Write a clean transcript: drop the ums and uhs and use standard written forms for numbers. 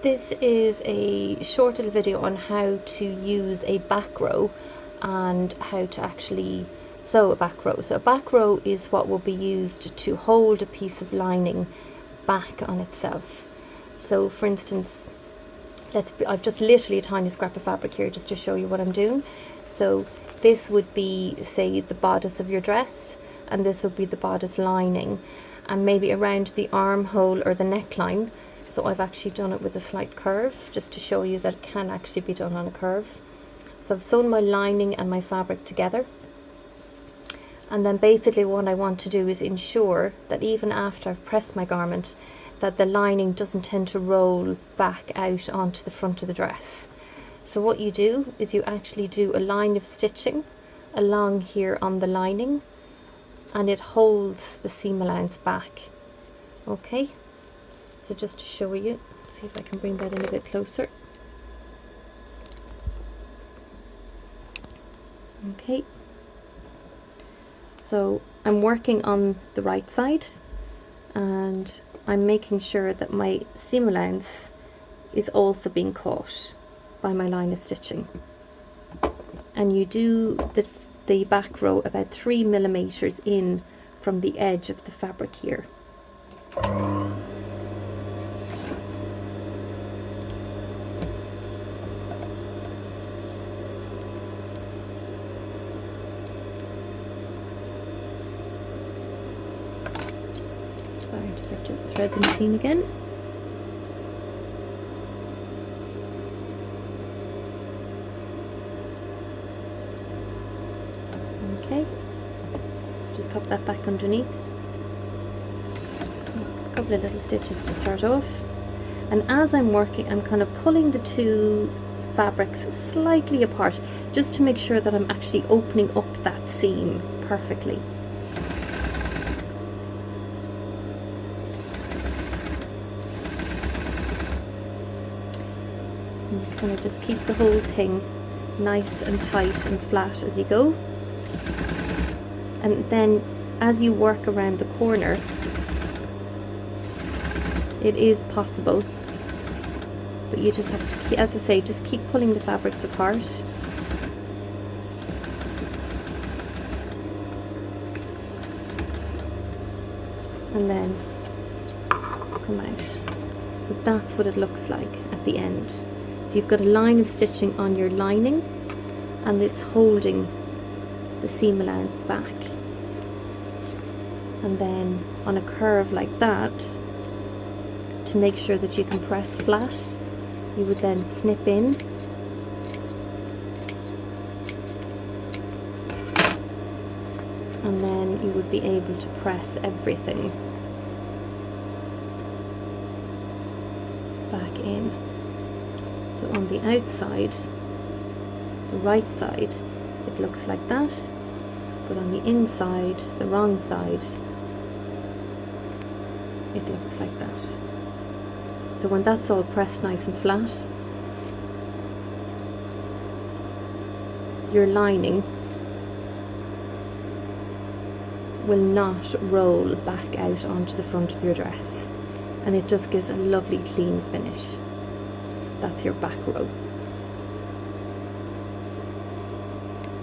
This is a short little video on how to use a back row and how to actually sew a back row. So a back row is what will be used to hold a piece of lining back on itself. So for instance, I've just literally a tiny scrap of fabric here just to show you what I'm doing. So this would be, say, the bodice of your dress, and this would be the bodice lining, and maybe around the armhole or the neckline. So I've actually done it with a slight curve just to show you that it can actually be done on a curve. So I've sewn my lining and my fabric together, and then basically what I want to do is ensure that even after I've pressed my garment, that the lining doesn't tend to roll back out onto the front of the dress. So what you do is you actually do a line of stitching along here on the lining, and it holds the seam allowance back. Okay, so just to show you, see if I can bring that in a bit closer. Okay, so I'm working on the right side, and I'm making sure that my seam allowance is also being caught by my line of stitching. And you do the back row about 3 millimeters in from the edge of the fabric here. I just have to thread the machine again. Okay, just pop that back underneath. A couple of little stitches to start off, and as I'm working, I'm kind of pulling the two fabrics slightly apart just to make sure that I'm actually opening up that seam perfectly. And kind of just keep the whole thing nice and tight and flat as you go. And then as you work around the corner, it is possible, but you just have to keep, as I say, just keep pulling the fabrics apart. And then come out. So that's what it looks like at the end. So you've got a line of stitching on your lining, and it's holding the seam allowance back. And then on a curve like that, to make sure that you can press flat, you would then snip in and then you would be able to press everything back in. So on the outside, the right side, it looks like that, but on the inside, the wrong side, it looks like that. So when that's all pressed nice and flat, your lining will not roll back out onto the front of your dress, and it just gives a lovely clean finish. That's your back row.